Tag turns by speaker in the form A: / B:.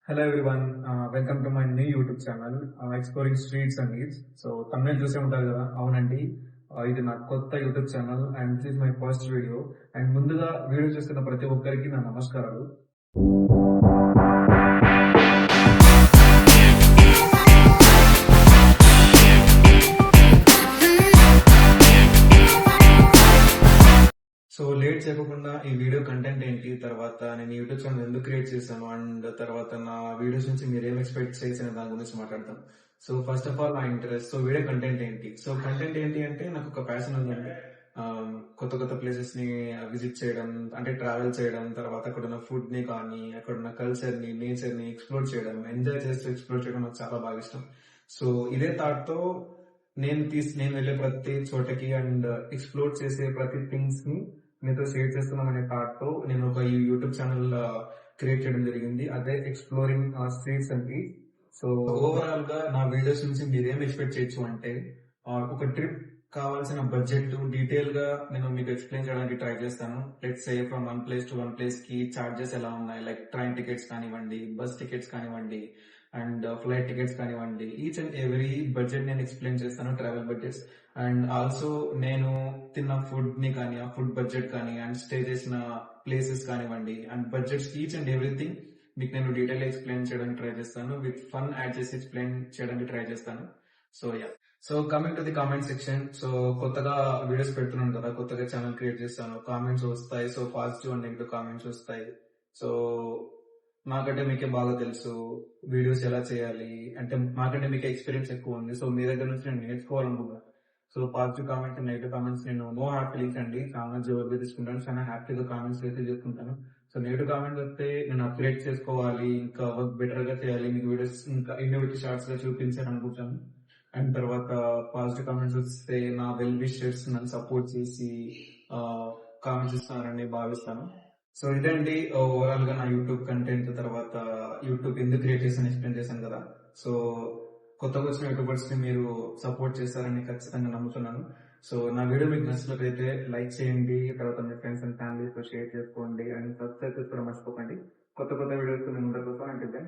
A: Hello everyone, welcome to my new YouTube channel, Exploring Streets and Eats. So thumbnail చూసే ఉంటారు కదా, అవునండి. ఇది నా కొత్త YouTube channel and this is my first video. And ముందుగా వీడియో చూస్తున్న ప్రతి ఒక్కరికి నా నమస్కారాలు. సో లేట్ చేయకుండా ఈ వీడియో కంటెంట్ ఏంటి, తర్వాత నేను యూట్యూబ్ ఛానల్ ఎందుకు క్రియేట్ చేశాను అండ్ తర్వాత నా వీడియోస్ నుంచి మీరు ఏం ఎక్స్పెక్ట్ చేసిన దాని గురించి మాట్లాడతాం. సో ఫస్ట్ ఆఫ్ ఆల్ నా ఇంట్రెస్ట్. సో వీడియో కంటెంట్ ఏంటి? సో కంటెంట్ ఏంటి అంటే నాకు ఒక ప్యాషన్ ఉందండి. కొత్త కొత్త ప్లేసెస్ ని విజిట్ చేయడం, అంటే ట్రావెల్ చేయడం, తర్వాత అక్కడ ఉన్న ఫుడ్ ని కానీ అక్కడ ఉన్న కల్చర్ ని, నేచర్ ని ఎక్స్ప్లోర్ చేయడం, ఎంజాయ్ చేస్తూ ఎక్స్ప్లోర్ చేయడం నాకు చాలా బాగా ఇష్టం. సో ఇదే థాట్ తో నేను వెళ్ళే ప్రతి చోటకి అండ్ ఎక్స్ప్లోర్ చేసే ప్రతి థింగ్స్ ని మీతో షేర్ చేస్తున్నాం అనే థాట్ తో నేను ఒక యూట్యూబ్ ఛానల్ క్రియేట్ చేయడం జరిగింది. అదే ఎక్స్ప్లోరింగ్ స్ట్రీట్స్ అండి. సో ఓవరాల్ గా నా వీడియోస్ నుంచి మీరు ఏం ఎక్స్పెక్ట్ చేయొచ్చు అంటే, ఒక ట్రిప్ కావాల్సిన బడ్జెట్ డీటెయిల్ గా నేను మీకు ఎక్స్ప్లెయిన్ చేయడానికి ట్రై చేస్తాను. Let's say from one place to one place కి చార్జెస్ ఎలా ఉన్నాయి, లైక్ ట్రైన్ టికెట్స్ కానివ్వండి, బస్ టికెట్స్ కానివ్వండి అండ్ ఫ్లైట్ టికెట్స్ కానివ్వండి, ఈచ్ అండ్ ఎవ్రీ బడ్జెట్ నేను ఎక్స్ప్లెయిన్ చేస్తాను, ట్రావెల్ బడ్జెట్స్. అండ్ ఆల్సో నేను తిన్న ఫుడ్ ని కానీ, ఆ ఫుడ్ బడ్జెట్ కానీ, అండ్ స్టే చేసిన ప్లేసెస్ కానివ్వండి and budgets, each and everything మీకు నేను డీటెయిల్ ఎక్స్ప్లెయిన్ చేయడానికి ట్రై చేస్తాను. విత్ ఫన్ యాడ్ చేసి ఎక్స్ప్లెయిన్ చేయడానికి ట్రై చేస్తాను. So yeah, so coming to the comment section. So కొత్తగా వీడియోస్ పెడుతున్నాను కదా, కొత్తగా ఛానల్ క్రియేట్ చేస్తాను, కామెంట్స్ వస్తాయి. So positive and negative comments వస్తాయి. సో నాకంటే మీకే బాగా తెలుసు వీడియోస్ ఎలా చేయాలి, అంటే నాకంటే మీకే ఎక్స్పీరియన్స్ ఎక్కువ ఉంది. సో మీ దగ్గర నుంచి నేను నేర్చుకోవాలనుకుంటున్నాను. So positive comments and negative comments నేను నో హ్యాపీలీస్ అండి, చాలా జవాబు తీసుకుంటాను, చాలా హ్యాపీగా కామెంట్స్ రిసీవ్ చేసుకుంటాను. సో నెగిటివ్ కామెంట్స్ వస్తే నేను అప్గ్రేడ్ చేసుకోవాలి, ఇంకా వర్క్ బెటర్ గా చేయాలి, మీకు వీడియోస్ ఇంకా ఇన్నోవేటివ్ షార్ట్స్ గా చూపించాలని అనుకుంటాను. అండ్ తర్వాత పాజిటివ్ కామెంట్స్ వస్తే నా వెల్ విషర్స్ నన్ను సపోర్ట్ చేసి కామెంట్స్ ఇస్తున్నారని భావిస్తాను. సో ఇదండి ఓవరాల్ గా నా యూట్యూబ్ కంటెంట్. తర్వాత యూట్యూబ్ ఎందుకు క్రియేట్ చేశాను ఎక్స్ప్లెయిన్ చేశాను కదా. సో కొత్తగా వచ్చిన యూట్యూబర్స్ ని మీరు సపోర్ట్ చేస్తారని ఖచ్చితంగా నమ్ముతున్నాను. సో నా వీడియో మీకు నచ్చినట్లయితే లైక్ చేయండి, తర్వాత మీ ఫ్రెండ్స్ అండ్ ఫ్యామిలీస్ తో షేర్ చేసుకోండి అండ్ సబ్స్క్రైబ్ చేసుకోవడం మర్చిపోకండి. కొత్త కొత్త వీడియోస్ నేను ముందరకు వస్తాను. అంటే